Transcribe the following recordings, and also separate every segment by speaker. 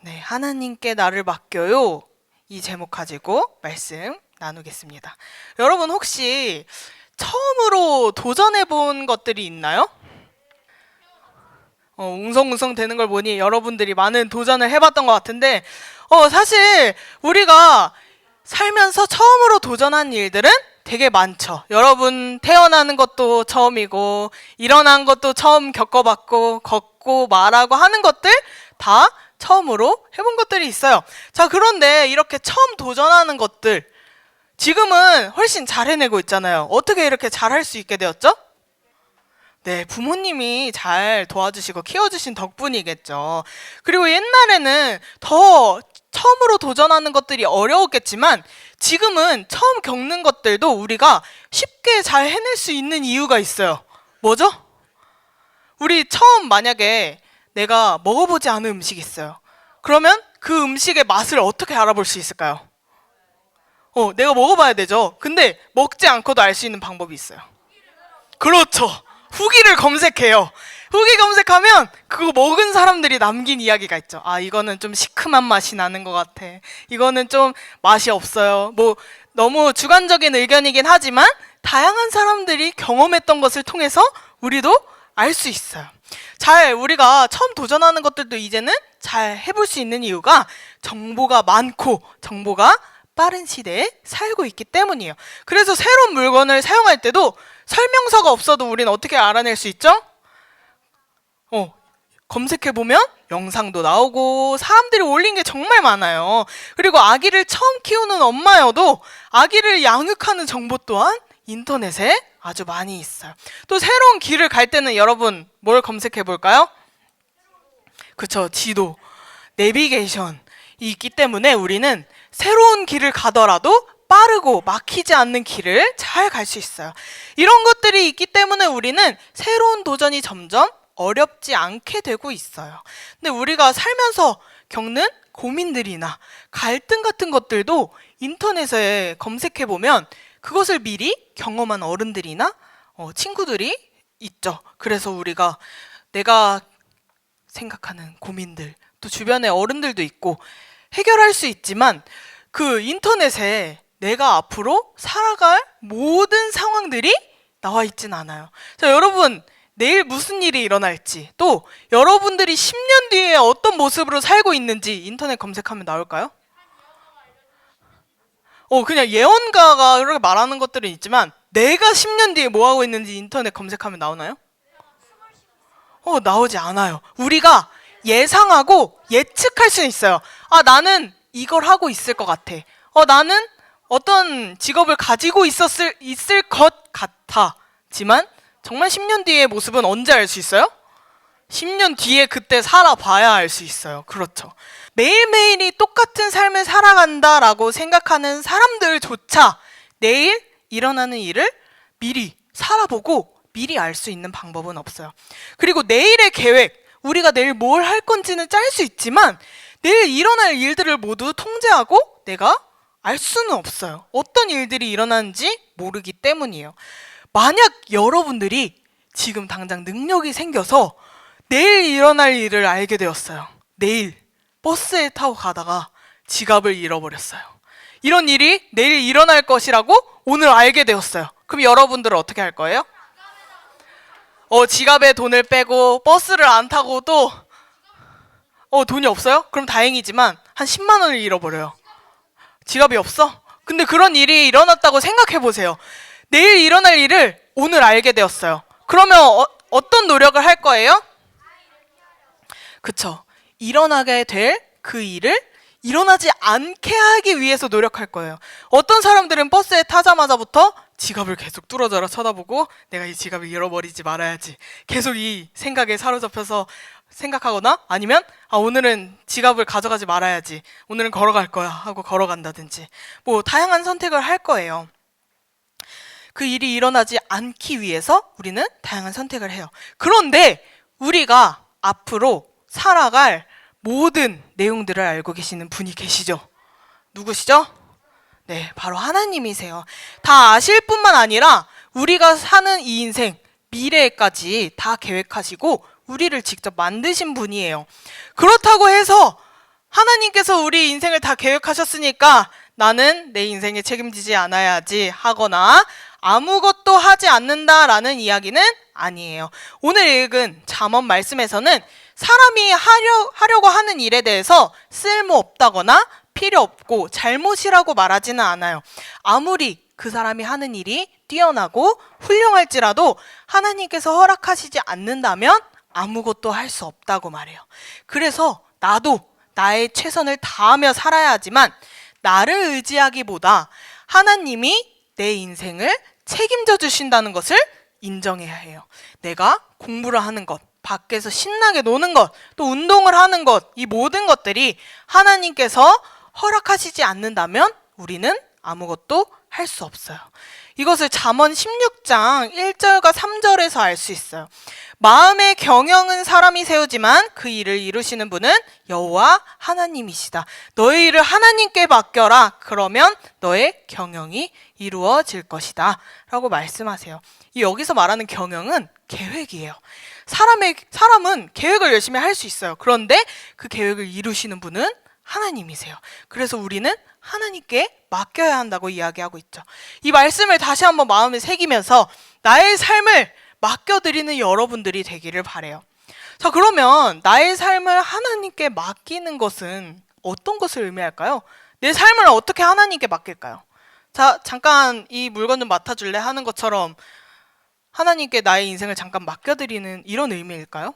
Speaker 1: 네, 하나님께 나를 맡겨요. 이 제목 가지고 말씀 나누겠습니다. 여러분 혹시 처음으로 도전해 본 것들이 있나요? 웅성웅성 되는 걸 보니 여러분들이 많은 도전을 해봤던 것 같은데 사실 우리가 살면서 처음으로 도전한 일들은 되게 많죠. 여러분 태어나는 것도 처음이고 일어난 것도 처음 겪어봤고 걷고 말하고 하는 것들 다 처음으로 해본 것들이 있어요. 자, 그런데 이렇게 처음 도전하는 것들 지금은 훨씬 잘 해내고 있잖아요. 어떻게 이렇게 잘할 수 있게 되었죠? 네, 부모님이 잘 도와주시고 키워주신 덕분이겠죠. 그리고 옛날에는 더 처음으로 도전하는 것들이 어려웠겠지만 지금은 처음 겪는 것들도 우리가 쉽게 잘 해낼 수 있는 이유가 있어요. 뭐죠? 우리 처음 만약에 내가 먹어보지 않은 음식이 있어요. 그러면 그 음식의 맛을 어떻게 알아볼 수 있을까요? 내가 먹어봐야 되죠. 근데 먹지 않고도 알 수 있는 방법이 있어요. 그렇죠. 후기를 검색해요. 후기 검색하면 그거 먹은 사람들이 남긴 이야기가 있죠. 아, 이거는 좀 시큼한 맛이 나는 것 같아. 이거는 좀 맛이 없어요. 뭐 너무 주관적인 의견이긴 하지만 다양한 사람들이 경험했던 것을 통해서 우리도 알 수 있어요. 우리가 처음 도전하는 것들도 이제는 잘 해볼 수 있는 이유가 정보가 많고 정보가 빠른 시대에 살고 있기 때문이에요. 그래서 새로운 물건을 사용할 때도 설명서가 없어도 우리는 어떻게 알아낼 수 있죠? 검색해보면 영상도 나오고 사람들이 올린 게 정말 많아요. 그리고 아기를 처음 키우는 엄마여도 아기를 양육하는 정보 또한 인터넷에 아주 많이 있어요. 또 새로운 길을 갈 때는 여러분 뭘 검색해 볼까요? 그쵸, 지도, 내비게이션이 있기 때문에 우리는 새로운 길을 가더라도 빠르고 막히지 않는 길을 잘 갈 수 있어요. 이런 것들이 있기 때문에 우리는 새로운 도전이 점점 어렵지 않게 되고 있어요. 근데 우리가 살면서 겪는 고민들이나 갈등 같은 것들도 인터넷에 검색해 보면 그것을 미리 경험한 어른들이나 친구들이 있죠. 그래서 우리가 내가 생각하는 고민들, 또 주변에 어른들도 있고 해결할 수 있지만 그 인터넷에 내가 앞으로 살아갈 모든 상황들이 나와 있진 않아요. 자, 여러분 내일 무슨 일이 일어날지, 또 여러분들이 10년 뒤에 어떤 모습으로 살고 있는지 인터넷 검색하면 나올까요? 그냥 예언가가 그렇게 말하는 것들은 있지만 내가 10년 뒤에 뭐 하고 있는지 인터넷 검색하면 나오나요? 나오지 않아요. 우리가 예상하고 예측할 수는 있어요. 아, 나는 이걸 하고 있을 것 같아. 나는 어떤 직업을 가지고 있을 것 같아지만 정말 10년 뒤의 모습은 언제 알 수 있어요? 10년 뒤에 그때 살아봐야 알 수 있어요. 그렇죠. 매일매일이 똑같은 삶을 살아간다라고 생각하는 사람들조차 내일 일어나는 일을 미리 살아보고 미리 알 수 있는 방법은 없어요. 그리고 내일의 계획, 우리가 내일 뭘 할 건지는 짤 수 있지만 내일 일어날 일들을 모두 통제하고 내가 알 수는 없어요. 어떤 일들이 일어나는지 모르기 때문이에요. 만약 여러분들이 지금 당장 능력이 생겨서 내일 일어날 일을 알게 되었어요. 내일 버스에 타고 가다가 지갑을 잃어버렸어요. 이런 일이 내일 일어날 것이라고 오늘 알게 되었어요. 그럼 여러분들은 어떻게 할 거예요? 지갑에 돈을 빼고 버스를 안 타고 또 돈이 없어요? 그럼 다행이지만 한 10만 원을 잃어버려요. 지갑이 없어? 근데 그런 일이 일어났다고 생각해 보세요. 내일 일어날 일을 오늘 알게 되었어요. 그러면 어떤 노력을 할 거예요? 그쵸. 일어나게 될 그 일을 일어나지 않게 하기 위해서 노력할 거예요. 어떤 사람들은 버스에 타자마자부터 지갑을 계속 뚫어져라 쳐다보고 내가 이 지갑을 잃어버리지 말아야지. 계속 이 생각에 사로잡혀서 생각하거나 아니면 오늘은 지갑을 가져가지 말아야지. 오늘은 걸어갈 거야 하고 걸어간다든지 뭐 다양한 선택을 할 거예요. 그 일이 일어나지 않기 위해서 우리는 다양한 선택을 해요. 그런데 우리가 앞으로 살아갈 모든 내용들을 알고 계시는 분이 계시죠? 누구시죠? 네, 바로 하나님이세요. 다 아실 뿐만 아니라 우리가 사는 이 인생, 미래까지 다 계획하시고 우리를 직접 만드신 분이에요. 그렇다고 해서 하나님께서 우리 인생을 다 계획하셨으니까 나는 내 인생에 책임지지 않아야지 하거나 아무것도 하지 않는다라는 이야기는 아니에요. 오늘 읽은 잠언 말씀에서는 사람이 하려고 하는 일에 대해서 쓸모없다거나 필요 없고 잘못이라고 말하지는 않아요. 아무리 그 사람이 하는 일이 뛰어나고 훌륭할지라도 하나님께서 허락하시지 않는다면 아무것도 할 수 없다고 말해요. 그래서 나도 나의 최선을 다하며 살아야 하지만 나를 의지하기보다 하나님이 내 인생을 책임져 주신다는 것을 인정해야 해요. 내가 공부를 하는 것, 밖에서 신나게 노는 것, 또 운동을 하는 것, 이 모든 것들이 하나님께서 허락하시지 않는다면 우리는 아무것도 할 수 없어요. 이것을 잠언 16장 1절과 3절에서 알 수 있어요. 마음의 경영은 사람이 세우지만 그 일을 이루시는 분은 여호와 하나님이시다. 너의 일을 하나님께 맡겨라. 그러면 너의 경영이 이루어질 것이다. 라고 말씀하세요. 여기서 말하는 경영은 계획이에요. 사람은 계획을 열심히 할 수 있어요. 그런데 그 계획을 이루시는 분은 하나님이세요. 그래서 우리는 하나님께 맡겨야 한다고 이야기하고 있죠. 이 말씀을 다시 한번 마음에 새기면서 나의 삶을 맡겨드리는 여러분들이 되기를 바라요. 자, 그러면 나의 삶을 하나님께 맡기는 것은 어떤 것을 의미할까요? 내 삶을 어떻게 하나님께 맡길까요? 자, 잠깐 이 물건 좀 맡아줄래? 하는 것처럼 하나님께 나의 인생을 잠깐 맡겨드리는 이런 의미일까요?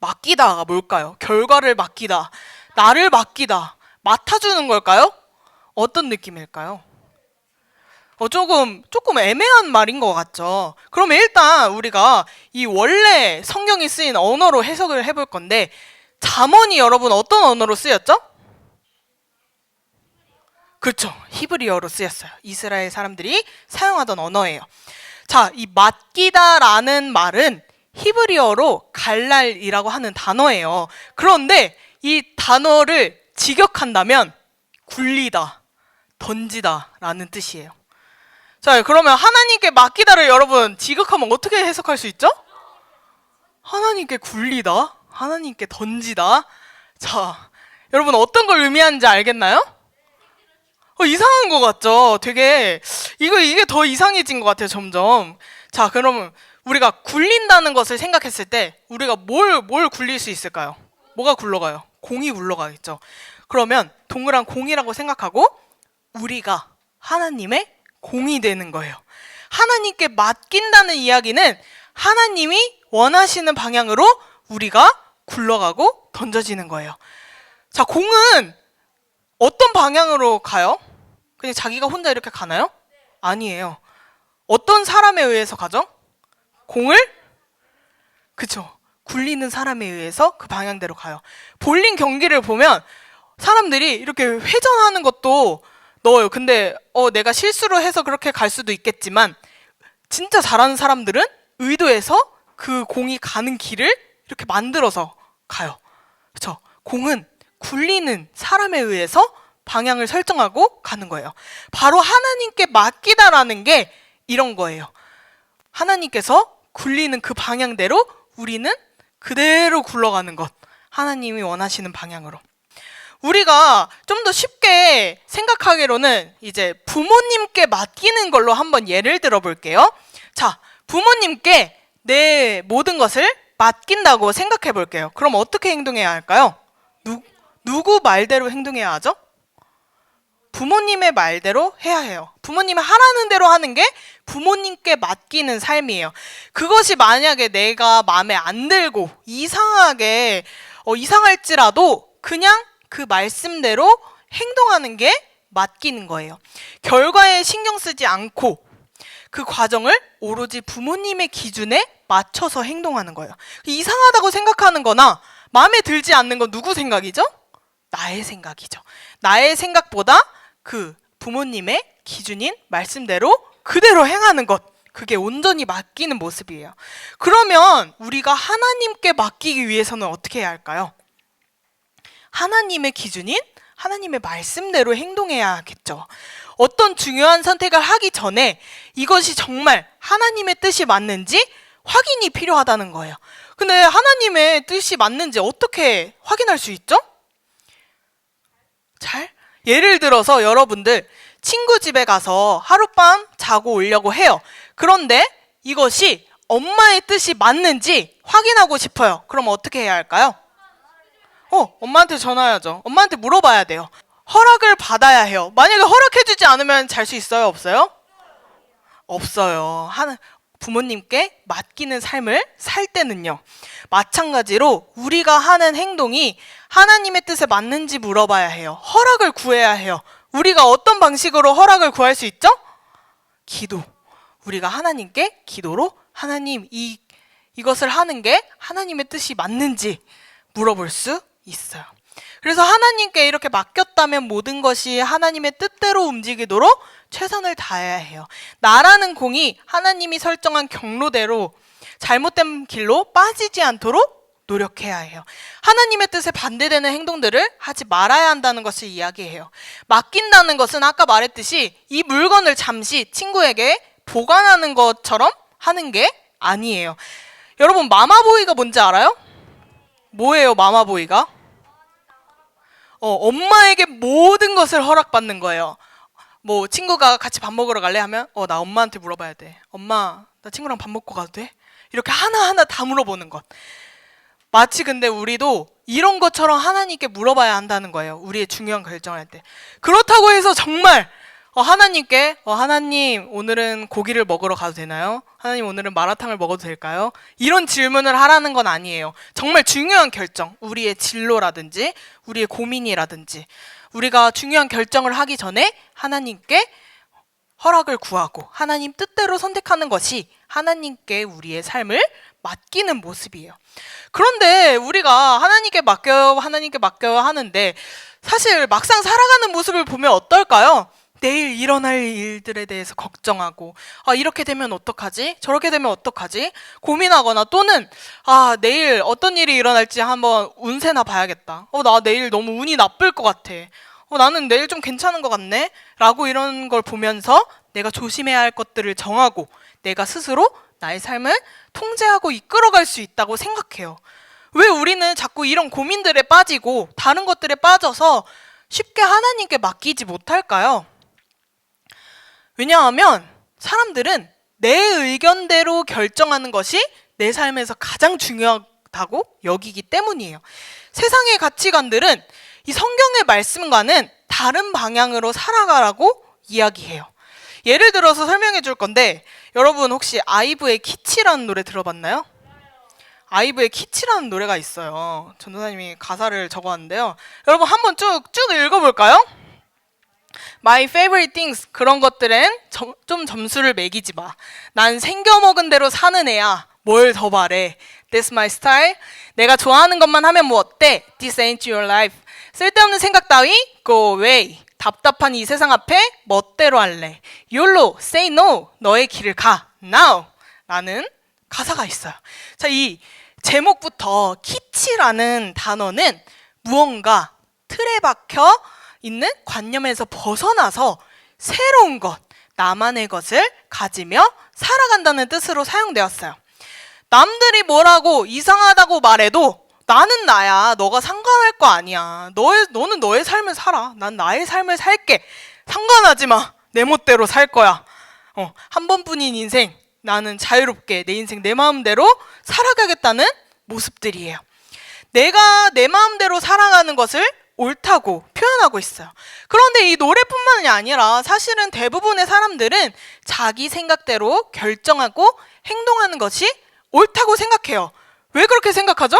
Speaker 1: 맡기다가 뭘까요? 결과를 맡기다, 나를 맡기다, 맡아주는 걸까요? 어떤 느낌일까요? 조금 애매한 말인 것 같죠. 그러면 일단 우리가 이 원래 성경이 쓰인 언어로 해석을 해볼 건데 잠언이 여러분 어떤 언어로 쓰였죠? 그렇죠. 히브리어로 쓰였어요. 이스라엘 사람들이 사용하던 언어예요. 자, 이 맡기다라는 말은 히브리어로 갈랄이라고 하는 단어예요. 그런데 이 단어를 직역한다면 굴리다, 던지다 라는 뜻이에요. 자, 그러면 하나님께 맡기다를 여러분 직역하면 어떻게 해석할 수 있죠? 하나님께 굴리다, 하나님께 던지다. 자, 여러분 어떤 걸 의미하는지 알겠나요? 이상한 것 같죠? 되게 이게 더 이상해진 것 같아요, 점점. 자, 그러면 우리가 굴린다는 것을 생각했을 때 우리가 뭘 굴릴 수 있을까요? 뭐가 굴러가요? 공이 굴러가겠죠. 그러면 동그란 공이라고 생각하고 우리가 하나님의 공이 되는 거예요. 하나님께 맡긴다는 이야기는 하나님이 원하시는 방향으로 우리가 굴러가고 던져지는 거예요. 자, 공은 어떤 방향으로 가요? 그냥 자기가 혼자 이렇게 가나요? 아니에요. 어떤 사람에 의해서 가죠? 공을? 그쵸. 굴리는 사람에 의해서 그 방향대로 가요. 볼링 경기를 보면 사람들이 이렇게 회전하는 것도 넣어요. 근데 내가 실수로 해서 그렇게 갈 수도 있겠지만 진짜 잘하는 사람들은 의도해서 그 공이 가는 길을 이렇게 만들어서 가요. 그렇죠? 공은 굴리는 사람에 의해서 방향을 설정하고 가는 거예요. 바로 하나님께 맡기다라는 게 이런 거예요. 하나님께서 굴리는 그 방향대로 우리는 그대로 굴러가는 것. 하나님이 원하시는 방향으로. 우리가 좀 더 쉽게 생각하기로는 이제 부모님께 맡기는 걸로 한번 예를 들어 볼게요. 자, 부모님께 내 모든 것을 맡긴다고 생각해 볼게요. 그럼 어떻게 행동해야 할까요? 누구 말대로 행동해야 하죠? 부모님의 말대로 해야 해요. 부모님이 하라는 대로 하는 게 부모님께 맡기는 삶이에요. 그것이 만약에 내가 마음에 안 들고 이상할지라도 그냥 그 말씀대로 행동하는 게 맡기는 거예요. 결과에 신경 쓰지 않고 그 과정을 오로지 부모님의 기준에 맞춰서 행동하는 거예요. 이상하다고 생각하는 거나 마음에 들지 않는 건 누구 생각이죠? 나의 생각이죠. 나의 생각보다 그 부모님의 기준인 말씀대로 그대로 행하는 것, 그게 온전히 맡기는 모습이에요. 그러면 우리가 하나님께 맡기기 위해서는 어떻게 해야 할까요? 하나님의 기준인 하나님의 말씀대로 행동해야 하겠죠. 어떤 중요한 선택을 하기 전에 이것이 정말 하나님의 뜻이 맞는지 확인이 필요하다는 거예요. 근데 하나님의 뜻이 맞는지 어떻게 확인할 수 있죠? 예를 들어서 여러분들 친구 집에 가서 하룻밤 자고 오려고 해요. 그런데 이것이 엄마의 뜻이 맞는지 확인하고 싶어요. 그럼 어떻게 해야 할까요? 엄마한테 전화해야죠. 엄마한테 물어봐야 돼요. 허락을 받아야 해요. 만약에 허락해주지 않으면 잘 수 있어요? 없어요? 없어요. 부모님께 맡기는 삶을 살 때는요. 마찬가지로 우리가 하는 행동이 하나님의 뜻에 맞는지 물어봐야 해요. 허락을 구해야 해요. 우리가 어떤 방식으로 허락을 구할 수 있죠? 기도. 우리가 하나님께 기도로 하나님 이것을 하는 게 하나님의 뜻이 맞는지 물어볼 수 있어요. 그래서 하나님께 이렇게 맡겼다면 모든 것이 하나님의 뜻대로 움직이도록 최선을 다해야 해요. 나라는 공이 하나님이 설정한 경로대로 잘못된 길로 빠지지 않도록 노력해야 해요. 하나님의 뜻에 반대되는 행동들을 하지 말아야 한다는 것을 이야기해요. 맡긴다는 것은 아까 말했듯이 이 물건을 잠시 친구에게 보관하는 것처럼 하는 게 아니에요. 여러분 마마보이가 뭔지 알아요? 뭐예요 마마보이가? 엄마에게 모든 것을 허락받는 거예요. 뭐 친구가 같이 밥 먹으러 갈래 하면 나 엄마한테 물어봐야 돼. 엄마 나 친구랑 밥 먹고 가도 돼? 이렇게 하나하나 다 물어보는 것. 마치 근데 우리도 이런 것처럼 하나님께 물어봐야 한다는 거예요. 우리의 중요한 결정을 할 때. 그렇다고 해서 정말 하나님께 하나님 오늘은 고기를 먹으러 가도 되나요? 하나님 오늘은 마라탕을 먹어도 될까요? 이런 질문을 하라는 건 아니에요. 정말 중요한 결정, 우리의 진로라든지 우리의 고민이라든지 우리가 중요한 결정을 하기 전에 하나님께 허락을 구하고 하나님 뜻대로 선택하는 것이 하나님께 우리의 삶을 맡기는 모습이에요. 그런데 우리가 하나님께 맡겨요 하는데 사실 막상 살아가는 모습을 보면 어떨까요? 내일 일어날 일들에 대해서 걱정하고 이렇게 되면 어떡하지? 저렇게 되면 어떡하지? 고민하거나 또는 내일 어떤 일이 일어날지 한번 운세나 봐야겠다. 나 내일 너무 운이 나쁠 것 같아. 나는 내일 좀 괜찮은 것 같네? 라고 이런 걸 보면서 내가 조심해야 할 것들을 정하고 내가 스스로 나의 삶을 통제하고 이끌어갈 수 있다고 생각해요. 왜 우리는 자꾸 이런 고민들에 빠지고 다른 것들에 빠져서 쉽게 하나님께 맡기지 못할까요? 왜냐하면 사람들은 내 의견대로 결정하는 것이 내 삶에서 가장 중요하다고 여기기 때문이에요. 세상의 가치관들은 이 성경의 말씀과는 다른 방향으로 살아가라고 이야기해요. 예를 들어서 설명해 줄 건데 여러분 혹시 아이브의 키치라는 노래 들어봤나요? 아이브의 키치라는 노래가 있어요. 전도사님이 가사를 적어왔는데요. 여러분 한번 쭉 읽어볼까요? My favorite things 그런 것들엔 좀 점수를 매기지 마. 난 생겨먹은 대로 사는 애야. 뭘 더 바래. That's my style. 내가 좋아하는 것만 하면 뭐 어때? This ain't your life. 쓸데없는 생각 따위 go away. 답답한 이 세상 앞에 멋대로 할래. YOLO, say no. 너의 길을 가. now. 라는 가사가 있어요. 자, 이 제목부터 키치라는 단어는 무언가 틀에 박혀 있는 관념에서 벗어나서 새로운 것, 나만의 것을 가지며 살아간다는 뜻으로 사용되었어요. 남들이 뭐라고 이상하다고 말해도 나는 나야. 너가 상관할 거 아니야. 너는 너의 삶을 살아. 난 나의 삶을 살게. 상관하지 마. 내 멋대로 살 거야. 한 번뿐인 인생 나는 자유롭게 내 인생 내 마음대로 살아가겠다는 모습들이에요. 내가 내 마음대로 살아가는 것을 옳다고 표현하고 있어요. 그런데 이 노래뿐만이 아니라 사실은 대부분의 사람들은 자기 생각대로 결정하고 행동하는 것이 옳다고 생각해요. 왜 그렇게 생각하죠?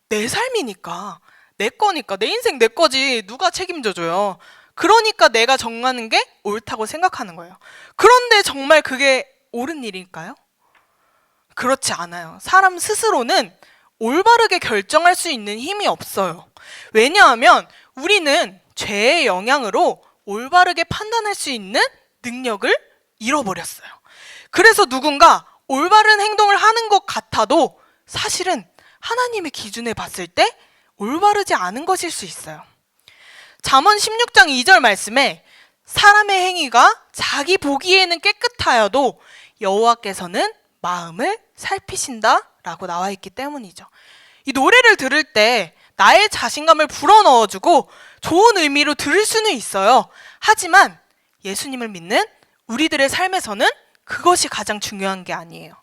Speaker 1: 내 삶이니까, 내 거니까, 내 인생 내 거지 누가 책임져줘요. 그러니까 내가 정하는 게 옳다고 생각하는 거예요. 그런데 정말 그게 옳은 일일까요? 그렇지 않아요. 사람 스스로는 올바르게 결정할 수 있는 힘이 없어요. 왜냐하면 우리는 죄의 영향으로 올바르게 판단할 수 있는 능력을 잃어버렸어요. 그래서 누군가 올바른 행동을 하는 것 같아도 사실은 하나님의 기준에 봤을 때 올바르지 않은 것일 수 있어요. 잠언 16장 2절 말씀에 사람의 행위가 자기 보기에는 깨끗하여도 여호와께서는 마음을 살피신다 라고 나와 있기 때문이죠. 이 노래를 들을 때 나의 자신감을 불어넣어주고 좋은 의미로 들을 수는 있어요. 하지만 예수님을 믿는 우리들의 삶에서는 그것이 가장 중요한 게 아니에요.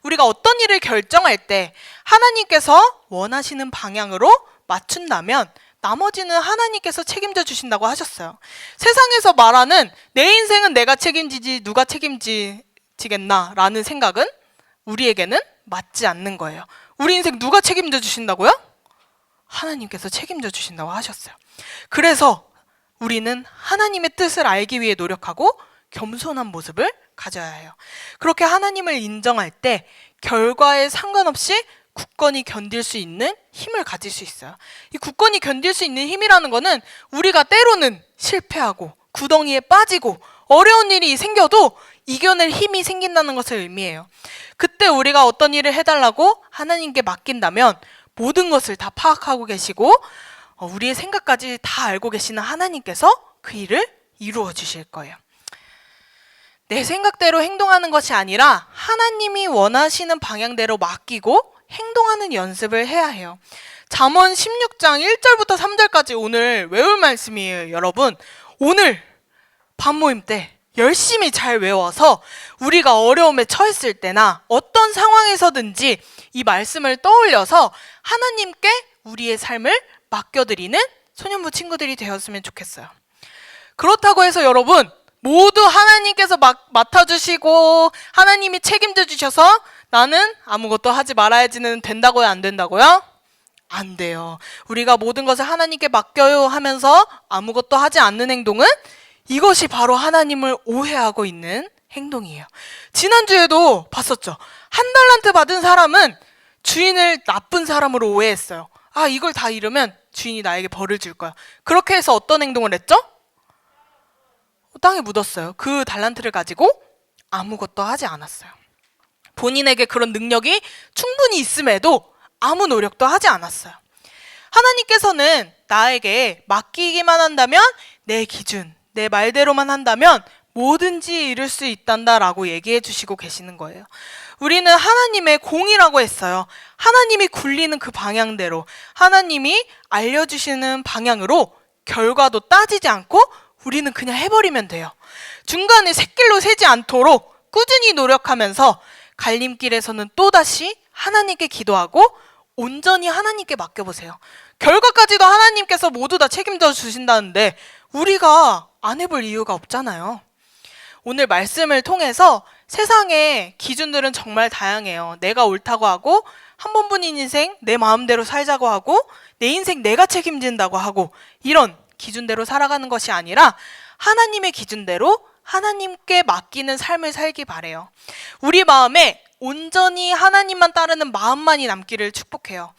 Speaker 1: 우리가 어떤 일을 결정할 때 하나님께서 원하시는 방향으로 맞춘다면 나머지는 하나님께서 책임져 주신다고 하셨어요. 세상에서 말하는 내 인생은 내가 책임지지 누가 책임지겠나 라는 생각은 우리에게는 맞지 않는 거예요. 우리 인생 누가 책임져 주신다고요? 하나님께서 책임져 주신다고 하셨어요. 그래서 우리는 하나님의 뜻을 알기 위해 노력하고 겸손한 모습을 가져야 해요. 그렇게 하나님을 인정할 때 결과에 상관없이 굳건히 견딜 수 있는 힘을 가질 수 있어요. 이 굳건히 견딜 수 있는 힘이라는 거는 우리가 때로는 실패하고 구덩이에 빠지고 어려운 일이 생겨도 이겨낼 힘이 생긴다는 것을 의미해요. 그때 우리가 어떤 일을 해달라고 하나님께 맡긴다면 모든 것을 다 파악하고 계시고 우리의 생각까지 다 알고 계시는 하나님께서 그 일을 이루어 주실 거예요. 내 생각대로 행동하는 것이 아니라 하나님이 원하시는 방향대로 맡기고 행동하는 연습을 해야 해요. 잠언 16장 1절부터 3절까지 오늘 외울 말씀이에요. 여러분, 오늘 밤모임 때 열심히 잘 외워서 우리가 어려움에 처했을 때나 어떤 상황에서든지 이 말씀을 떠올려서 하나님께 우리의 삶을 맡겨드리는 소년부 친구들이 되었으면 좋겠어요. 그렇다고 해서 여러분 모두 하나님께서 맡아주시고 하나님이 책임져 주셔서 나는 아무것도 하지 말아야지는 된다고요? 안 된다고요? 안 돼요. 우리가 모든 것을 하나님께 맡겨요 하면서 아무것도 하지 않는 행동은 이것이 바로 하나님을 오해하고 있는 행동이에요. 지난주에도 봤었죠. 1달란트 받은 사람은 주인을 나쁜 사람으로 오해했어요. 아, 이걸 다 잃으면 주인이 나에게 벌을 줄 거야. 그렇게 해서 어떤 행동을 했죠? 땅에 묻었어요. 그 달란트를 가지고 아무것도 하지 않았어요. 본인에게 그런 능력이 충분히 있음에도 아무 노력도 하지 않았어요. 하나님께서는 나에게 맡기기만 한다면 내 기준, 내 말대로만 한다면 뭐든지 이룰 수 있단다라고 얘기해 주시고 계시는 거예요. 우리는 하나님의 공이라고 했어요. 하나님이 굴리는 그 방향대로, 하나님이 알려주시는 방향으로 결과도 따지지 않고 우리는 그냥 해버리면 돼요. 중간에 샛길로 새지 않도록 꾸준히 노력하면서 갈림길에서는 또다시 하나님께 기도하고 온전히 하나님께 맡겨보세요. 결과까지도 하나님께서 모두 다 책임져 주신다는데 우리가 안 해볼 이유가 없잖아요. 오늘 말씀을 통해서 세상의 기준들은 정말 다양해요. 내가 옳다고 하고 한 번뿐인 인생 내 마음대로 살자고 하고 내 인생 내가 책임진다고 하고 이런 기준대로 살아가는 것이 아니라 하나님의 기준대로 하나님께 맡기는 삶을 살기 바래요. 우리 마음에 온전히 하나님만 따르는 마음만이 남기를 축복해요.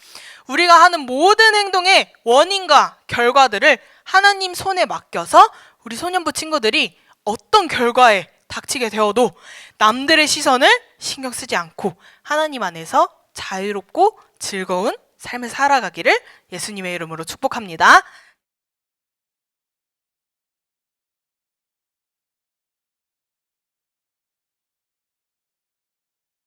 Speaker 1: 우리가 하는 모든 행동의 원인과 결과들을 하나님 손에 맡겨서 우리 소년부 친구들이 어떤 결과에 닥치게 되어도 남들의 시선을 신경 쓰지 않고 하나님 안에서 자유롭고 즐거운 삶을 살아가기를 예수님의 이름으로 축복합니다.